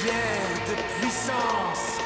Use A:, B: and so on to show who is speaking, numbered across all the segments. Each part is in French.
A: pierre de puissance.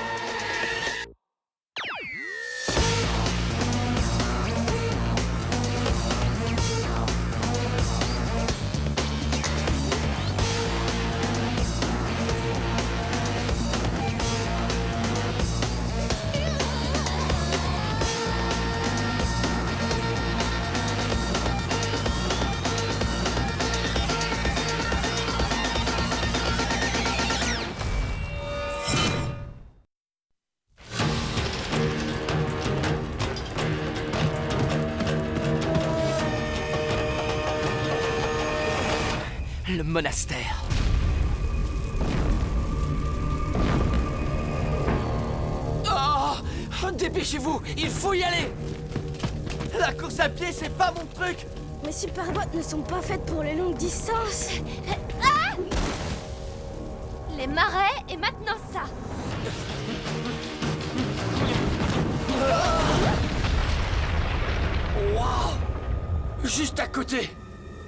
B: Le monastère. Oh, dépêchez-vous, il faut y aller. La course à pied, c'est pas mon truc.
C: Mes superbottes ne sont pas faites pour les longues distances.
D: Les marais et maintenant ça.
B: Waouh! Juste à côté.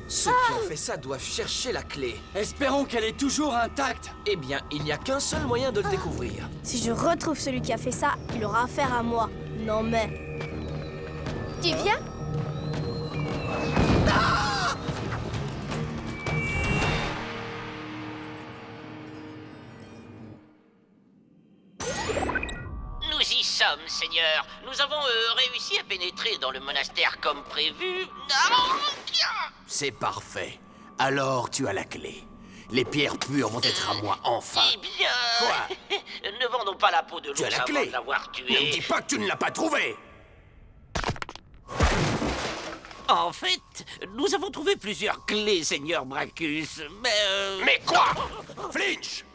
E: Ceux qui ont fait ça doivent chercher la clé.
B: Espérons qu'elle est toujours intacte.
E: Eh bien, il n'y a qu'un seul moyen de le découvrir.
C: Si je retrouve celui qui a fait ça, il aura affaire à moi. Non mais...
D: Tu viens?
F: Nous y sommes, Seigneur. Nous avons réussi à pénétrer dans le monastère comme prévu.
E: C'est parfait. Alors tu as la clé. Les pierres pures vont être à moi enfin.
F: Eh bien...
E: Quoi?
F: Ne vendons pas la peau de
E: Tu as
F: l'ours
E: la
F: avant
E: clé?
F: de l'avoir
E: Ne me dis
F: tué.
E: pas que tu ne l'as pas trouvée.
F: En fait, nous avons trouvé plusieurs clés, Seigneur Brachus, mais...
E: Mais quoi? Flinch!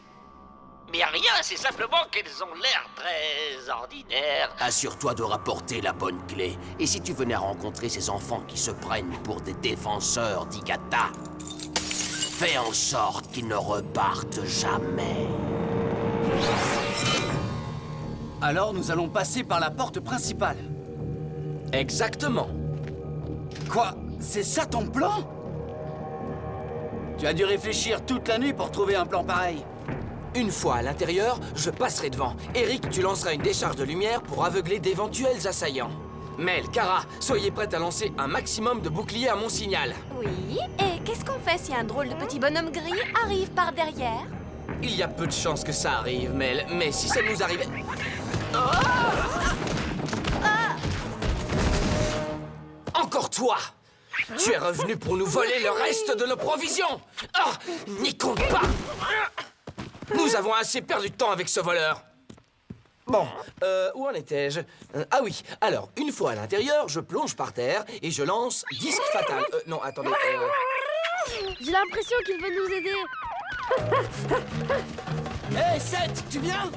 F: Mais rien, c'est simplement qu'elles ont l'air très ordinaires.
E: Assure-toi de rapporter la bonne clé. Et si tu venais à rencontrer ces enfants qui se prennent pour des défenseurs d'Igata, fais en sorte qu'ils ne repartent jamais.
B: Alors nous allons passer par la porte principale.
E: Exactement.
B: Quoi? C'est ça ton plan? Tu as dû réfléchir toute la nuit pour trouver un plan pareil.
E: Une fois à l'intérieur, je passerai devant. Eric, tu lanceras une décharge de lumière pour aveugler d'éventuels assaillants. Mel, Kara, soyez prêtes à lancer un maximum de boucliers à mon signal.
D: Oui, et qu'est-ce qu'on fait si un drôle de petit bonhomme gris arrive par derrière?
E: Il y a peu de chances que ça arrive, Mel, mais si ça nous arrivait... Encore toi! Tu es revenu pour nous voler le reste de nos provisions! Ah! N'y compte pas! Nous avons assez perdu de temps avec ce voleur. Bon, où en étais-je? Ah oui, alors, une fois à l'intérieur, je plonge par terre et je lance disque fatal. Non, attendez,
C: J'ai l'impression qu'il veut nous aider.
B: Hé, Seth, tu viens?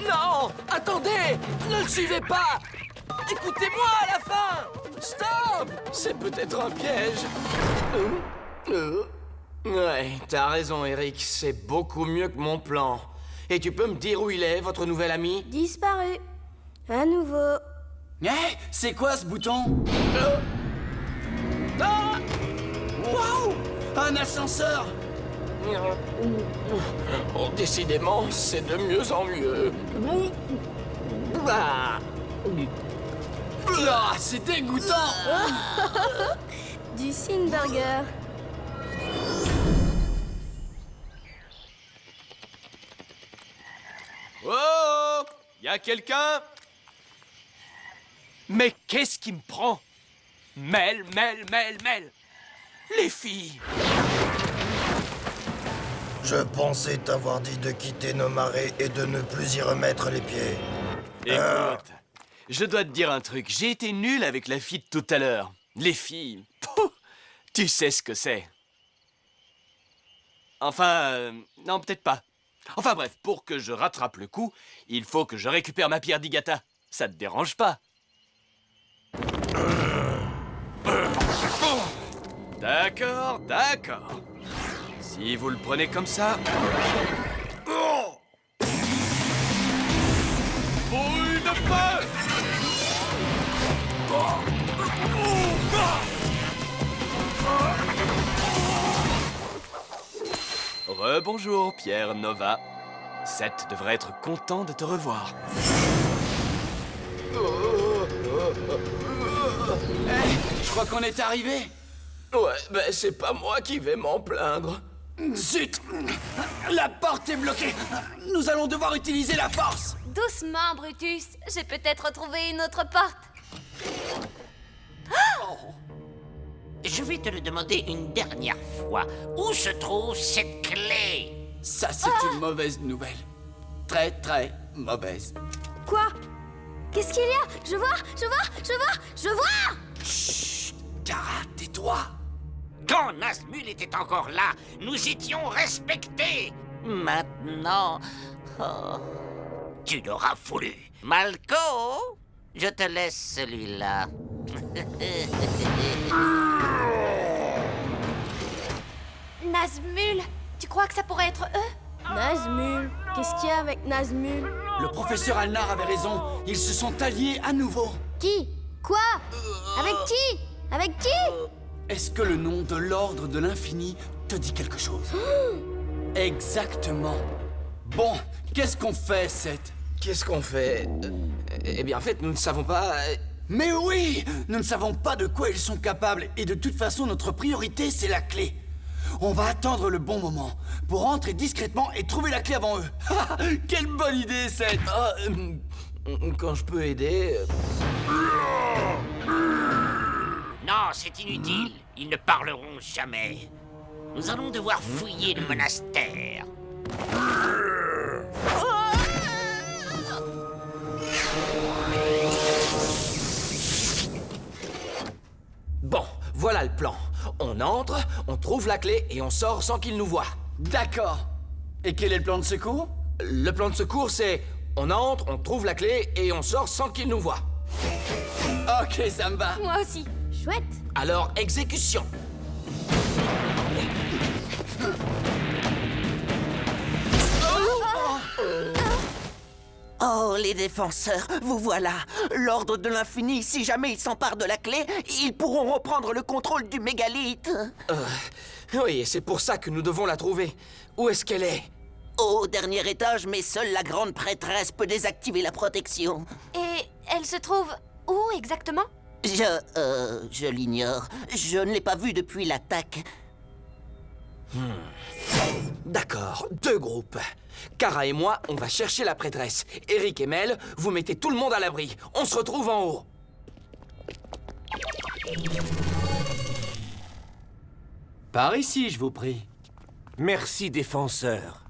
E: Non! Attendez! Ne le suivez pas! Écoutez-moi à la fin! Stop! C'est peut-être un piège. Ouais, t'as raison, Eric. C'est beaucoup mieux que mon plan. Et tu peux me dire où il est, votre nouvel ami?
C: Disparu. À nouveau.
B: Hé, c'est quoi ce bouton?
E: Ah!
B: Waouh! Un ascenseur!
E: Oh, décidément, c'est de mieux en mieux. Ah!
B: Ah, c'est dégoûtant!
C: Du Sinburger.
G: Oh! Y a quelqu'un?
B: Mais qu'est-ce qui me prend? Mel! Les filles!
H: Je pensais t'avoir dit de quitter nos marais et de ne plus y remettre les pieds.
G: Écoute, je dois te dire un truc. J'ai été nul avec la fille de tout à l'heure. Les filles, pouh, tu sais ce que c'est. Enfin, non, peut-être pas. Enfin bref, pour que je rattrape le coup, il faut que je récupère ma pierre d'Igata. Ça te dérange pas? D'accord. Si vous le prenez comme ça... Boule de feu! Rebonjour, Pierre Nova. Seth devrait être content de te revoir.
B: Je crois qu'on est arrivé.
E: Ouais, ben c'est pas moi qui vais m'en plaindre.
B: Zut! La porte est bloquée. Nous allons devoir utiliser la force.
D: Doucement, Brutus. J'ai peut-être trouvé une autre porte.
F: Je vais te le demander une dernière fois. Où se trouve cette clé?
B: Ça, c'est une mauvaise nouvelle. Très, très mauvaise.
C: Quoi? Qu'est-ce qu'il y a? Je vois!
B: Chut! Kara, tais-toi!
F: Quand Nazmul était encore là, nous étions respectés. Maintenant, oh, tu l'auras voulu. Malko, je te laisse celui-là.
D: Nazmul, tu crois que ça pourrait être eux?
C: Nazmul. Qu'est-ce qu'il y a avec Nazmul?
B: Le professeur Alnar avait raison. Ils se sont alliés à nouveau.
C: Qui? Quoi? Avec qui? Avec qui?
B: Est-ce que le nom de l'Ordre de l'Infini te dit quelque chose? Exactement. Bon, qu'est-ce qu'on fait, Seth?
E: Qu'est-ce qu'on fait? Eh bien, en fait, nous ne savons pas...
B: Mais oui! Nous ne savons pas de quoi ils sont capables, et de toute façon, notre priorité, c'est la clé. On va attendre le bon moment pour entrer discrètement et trouver la clé avant eux. Quelle bonne idée, Seth!
E: Ah, quand je peux aider...
F: Non, c'est inutile. Ils ne parleront jamais. Nous allons devoir fouiller le monastère.
E: Bon, voilà le plan. On entre, on trouve la clé et on sort sans qu'ils nous voient.
B: D'accord. Et quel est le plan de secours?
E: Le plan de secours, c'est... On entre, on trouve la clé et on sort sans qu'ils nous voient.
B: Ok, ça me va.
D: Moi aussi.
C: Chouette.
E: Alors, exécution.
I: Oh, les défenseurs, vous voilà. L'Ordre de l'Infini, si jamais ils s'emparent de la clé, ils pourront reprendre le contrôle du mégalithe.
E: Oui, et c'est pour ça que nous devons la trouver. Où est-ce qu'elle est?
I: Au dernier étage, mais seule la grande prêtresse peut désactiver la protection.
D: Et elle se trouve où exactement?
I: Je l'ignore. Je ne l'ai pas vue depuis l'attaque.
E: D'accord, 2 groupes. Kara et moi, on va chercher la prêtresse. Eric et Mel, vous mettez tout le monde à l'abri. On se retrouve en haut.
B: Par ici, je vous prie.
A: Merci, défenseur.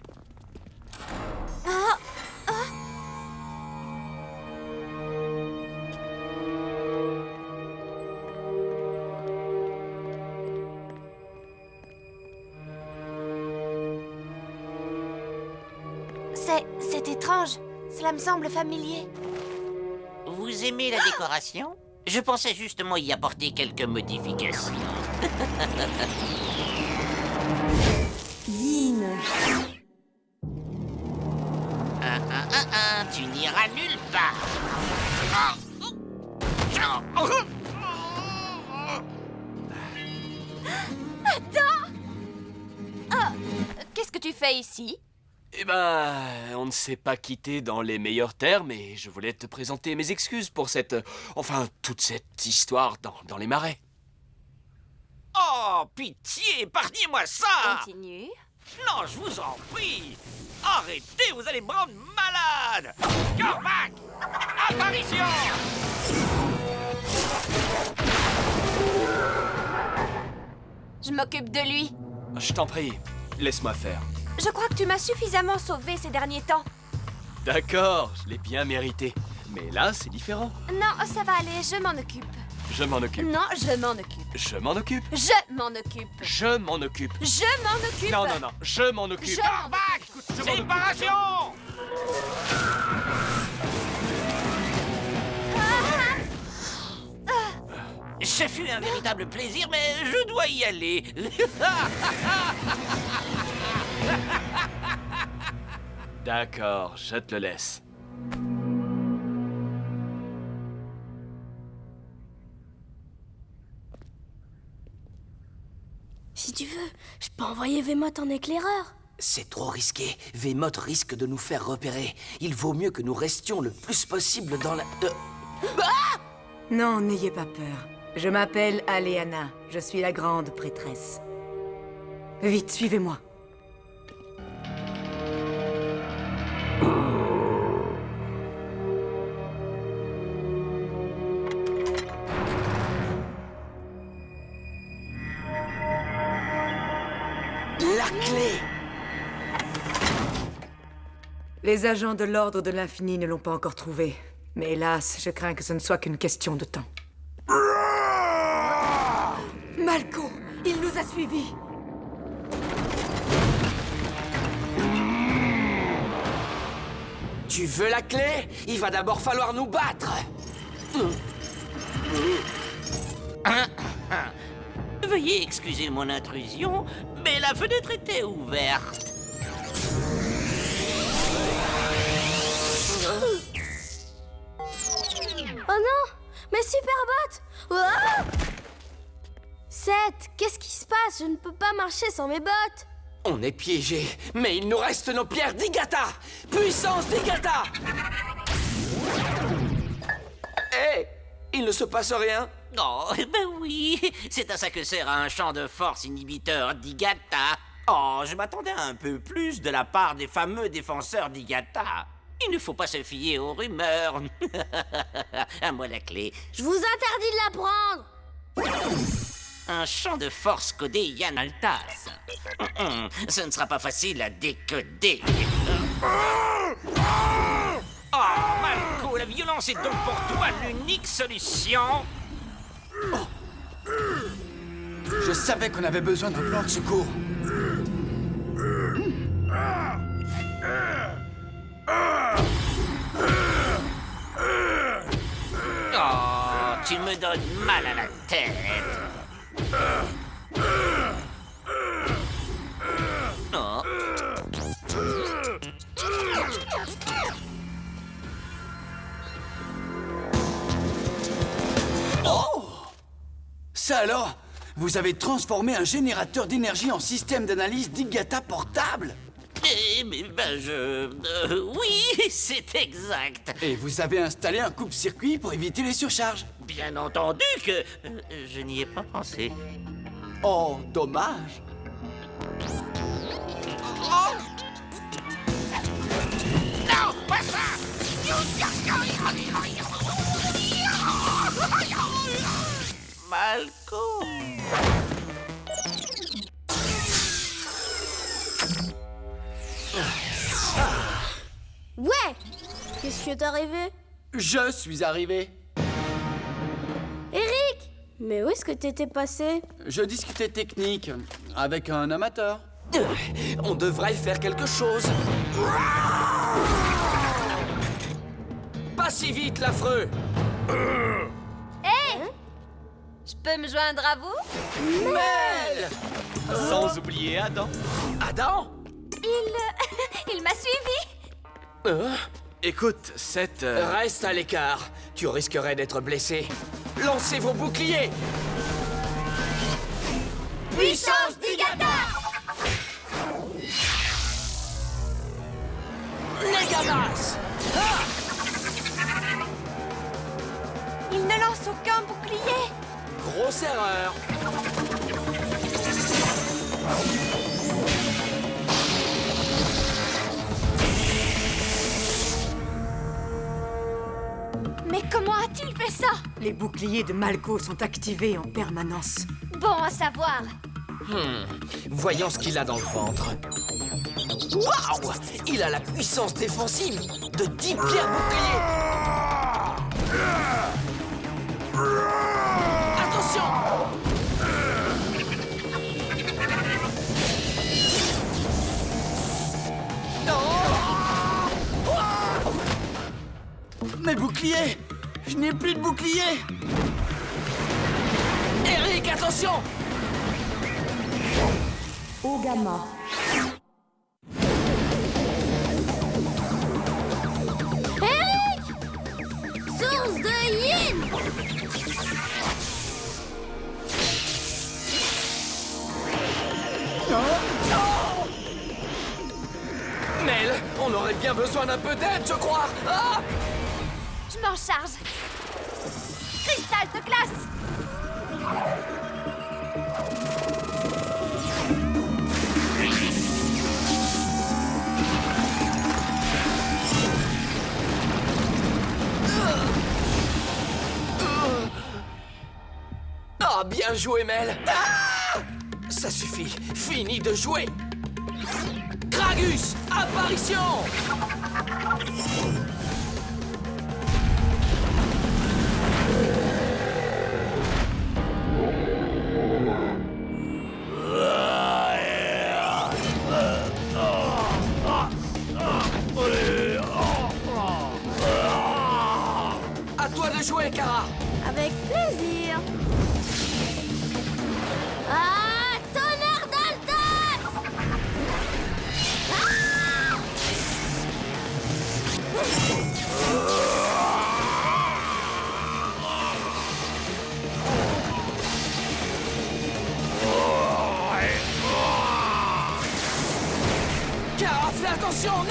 D: C'est étrange. Cela me semble familier.
F: Vous aimez la décoration? Je pensais justement y apporter quelques modifications.
C: Yin.
F: Tu n'iras nulle part.
D: Qu'est-ce que tu fais ici?
G: Eh ben, on ne s'est pas quitté dans les meilleurs termes et je voulais te présenter mes excuses pour cette... Enfin, toute cette histoire dans les marais.
F: Oh, pitié, épargnez-moi ça!
D: Continue.
F: Non, je vous en prie! Arrêtez, vous allez me rendre malade! Cormac! Apparition!
D: Je m'occupe de lui.
G: Je t'en prie, laisse-moi faire.
D: Je crois que tu m'as suffisamment sauvé ces derniers temps.
G: D'accord, je l'ai bien mérité. Mais là, c'est différent.
D: Non, ça va aller, je m'en occupe.
G: Je m'en occupe.
D: Non, je m'en occupe.
G: Je m'en occupe.
D: Je m'en occupe.
G: Je m'en occupe.
D: Je m'en occupe.
G: Non, non, non, je m'en occupe.
D: Je m'en occupe.
F: Séparation! Ce fut un véritable plaisir, mais je dois y aller.
G: D'accord, je te le laisse.
C: Si tu veux, je peux envoyer Vémote en éclaireur.
E: C'est trop risqué. Veymoth risque de nous faire repérer. Il vaut mieux que nous restions le plus possible dans la...
J: Non, n'ayez pas peur. Je m'appelle Aléana. Je suis la grande prêtresse. Vite, suivez-moi.
E: La clé!
J: Les agents de l'Ordre de l'Infini ne l'ont pas encore trouvée. Mais hélas, je crains que ce ne soit qu'une question de temps. Malko! Il nous a suivis!
E: Tu veux la clé? Il va d'abord falloir nous battre!
F: Veuillez excuser mon intrusion, mais la fenêtre était ouverte.
C: Oh non! Mes super bottes! Ah! Seth, qu'est-ce qui se passe? Je ne peux pas marcher sans mes bottes!
E: On est piégés, mais il nous reste nos pierres d'Igata! Puissance d'Igata! Hé! Il ne se passe rien?
F: Oh, ben oui, c'est à ça que sert un champ de force inhibiteur d'Igata. Oh, je m'attendais à un peu plus de la part des fameux défenseurs d'Igata. Il ne faut pas se fier aux rumeurs. À moi la clé.
C: Je vous interdis de la prendre!
F: Un champ de force codé Yann Altas. Ce ne sera pas facile à décoder. Oh, Malko, la violence est donc pour toi l'unique solution?
B: Je savais qu'on avait besoin d'un plan de secours.
F: Oh, tu me donnes mal à la tête. Oh.
B: Ça alors? Vous avez transformé un générateur d'énergie en système d'analyse d'Igata portable?
F: Oui, c'est exact.
B: Et vous avez installé un coupe-circuit pour éviter les surcharges?
F: Bien entendu que je n'y ai pas pensé.
B: Oh, dommage.
F: Non, pas ça! Malko.
C: Ouais! Qu'est-ce qui est arrivé?
B: Je suis arrivé.
C: Eric! Mais où est-ce que t'étais passé?
B: Je discutais technique avec un amateur.
E: On devrait faire quelque chose. Pas si vite, l'affreux!
D: Je peux me joindre à vous?
E: Mel!
G: Sans oublier Adam.
E: Adam?
D: Il m'a suivi.
G: Écoute, cette...
E: Reste à l'écart. Tu risquerais d'être blessé. Lancez vos boucliers!
C: Puissance d'Igata!
E: Mégamas!
D: Il ne lance aucun bouclier.
E: Grosse erreur.
D: Mais comment a-t-il fait ça?
J: Les boucliers de Malko sont activés en permanence.
D: Bon à savoir.
E: Voyons ce qu'il a dans le ventre. Waouh! Il a la puissance défensive de 10 pierres boucliers. Attention!
B: Mes boucliers! Je n'ai plus de boucliers!
E: Eric, attention!
J: Ogama.
C: Eric! Source de yin!
E: On aurait bien besoin d'un peu d'aide, je crois. Ah!
D: Je m'en charge. Cristal de classe.
E: Ah, bien joué, Mel. Ah! Ça suffit. Fini de jouer. Kragus, apparition! À toi de jouer, Kara.
C: Avec plaisir. Ah, tonnerre d'Altos!
E: Kara, fais attention, non!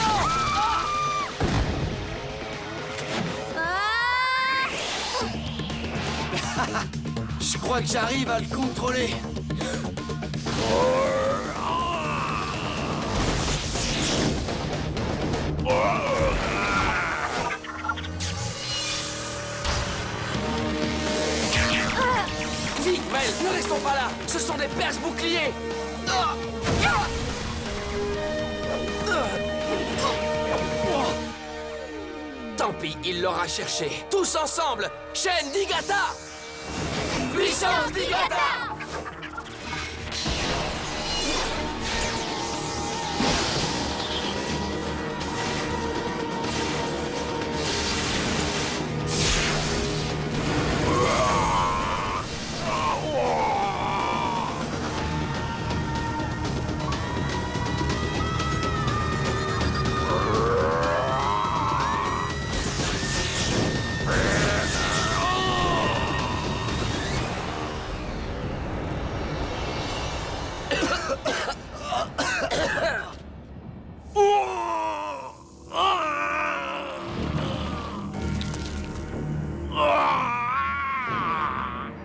B: Je crois que j'arrive à le contrôler.
E: Vite, Mel, ne restons pas là. Ce sont des perches boucliers. Ah! Ah! Tant pis, il l'aura cherché. Tous ensemble, chaîne Digata! Puissance Digata!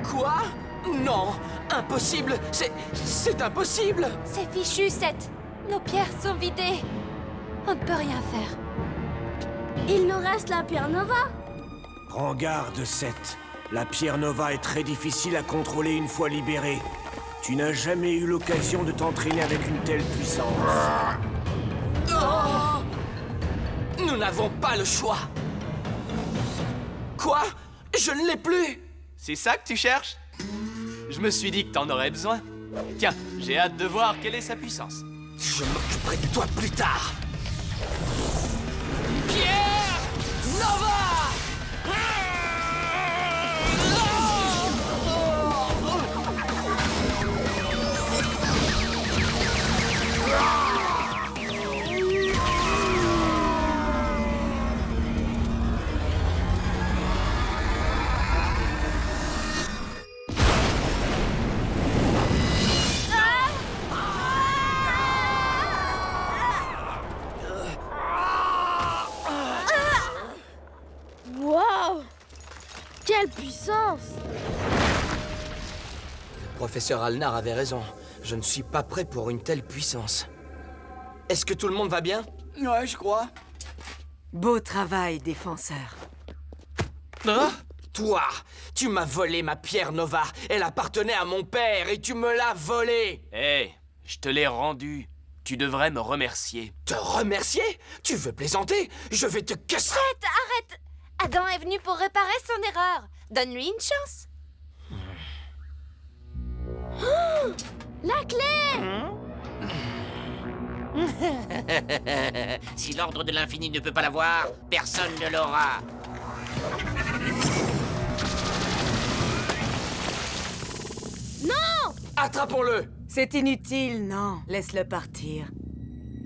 E: Quoi? Non, impossible. C'est impossible.
D: C'est fichu, Seth. Nos pierres sont vidées. On ne peut rien faire.
C: Il nous reste la pierre Nova.
A: Prends garde, Seth. La pierre Nova est très difficile à contrôler une fois libérée. Tu n'as jamais eu l'occasion de t'entraîner avec une telle puissance.
E: Oh! Nous n'avons pas le choix. Quoi? Je ne l'ai plus.
G: C'est ça que tu cherches? Je me suis dit que t'en aurais besoin. Tiens, j'ai hâte de voir quelle est sa puissance.
E: Je m'occuperai de toi plus tard. Pierre Nova!
C: Wow! Quelle puissance!
E: Professeur Alnar avait raison. Je ne suis pas prêt pour une telle puissance. Est-ce que tout le monde va bien?
B: Ouais, je crois.
J: Beau travail, défenseur.
E: Hein? Toi, tu m'as volé ma pierre Nova. Elle appartenait à mon père et tu me l'as volée.
G: Hé, je te l'ai rendue. Tu devrais me remercier.
E: Te remercier? Tu veux plaisanter? Je vais te casser.
D: Seth, arrête! Adam est venu pour réparer son erreur. Donne-lui une chance.
C: Oh, la clé!
F: Si l'ordre de l'infini ne peut pas l'avoir, personne ne l'aura.
C: Non!
E: Attrapons-le!
J: C'est inutile, non. Laisse-le partir.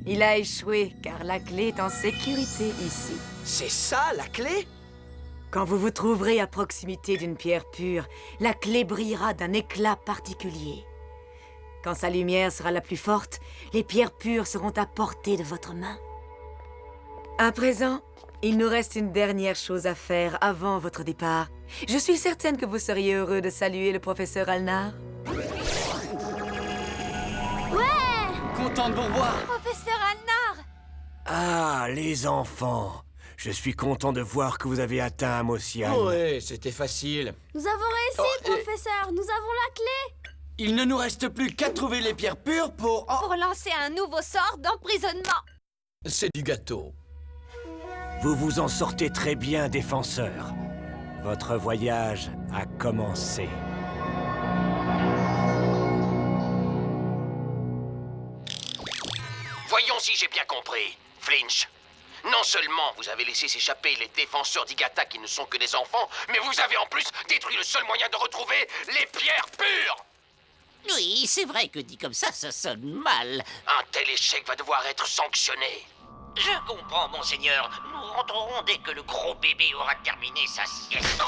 J: Il a échoué, car la clé est en sécurité ici.
E: C'est ça, la clé?
J: Quand vous vous trouverez à proximité d'une pierre pure, la clé brillera d'un éclat particulier. Quand sa lumière sera la plus forte, les pierres pures seront à portée de votre main. À présent, il nous reste une dernière chose à faire avant votre départ. Je suis certaine que vous seriez heureux de saluer le professeur Alnar.
C: Ouais!
B: Content de vous revoir.
D: Professeur Alnar!
A: Ah, les enfants. Je suis content de voir que vous avez atteint Amosian.
E: Ouais, c'était facile.
C: Nous avons réussi, professeur. Nous avons la clé.
B: Il ne nous reste plus qu'à trouver les pierres pures pour...
D: Pour lancer un nouveau sort d'emprisonnement.
E: C'est du gâteau.
A: Vous vous en sortez très bien, défenseurs. Votre voyage a commencé.
F: Voyons si j'ai bien compris. Flinch, non seulement vous avez laissé s'échapper les défenseurs d'Igata qui ne sont que des enfants, mais vous avez en plus détruit le seul moyen de retrouver les pierres pures.
I: Oui, c'est vrai que dit comme ça sonne mal.
F: Un tel échec va devoir être sanctionné.
I: Je comprends, monseigneur. Nous rentrerons dès que le gros bébé aura terminé sa sieste.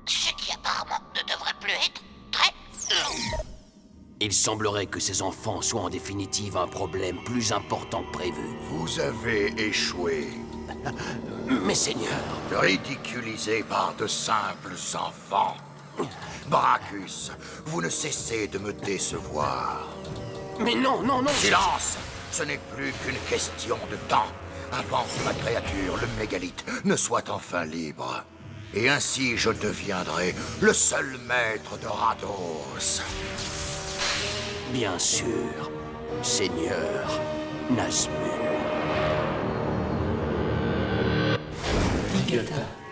I: Ce qui apparemment ne devrait plus être très long.
F: Il semblerait que ces enfants soient en définitive un problème plus important que prévu.
H: Vous avez échoué,
F: Mais seigneur,
H: ridiculisé par de simples enfants. Brachus, vous ne cessez de me décevoir.
F: mais non, non, non.
H: Silence! Ce n'est plus qu'une question de temps avant que ma créature, le mégalithe, ne soit enfin libre. Et ainsi je deviendrai le seul maître de Rados.
F: Bien sûr, seigneur Nazmul.
E: Igata.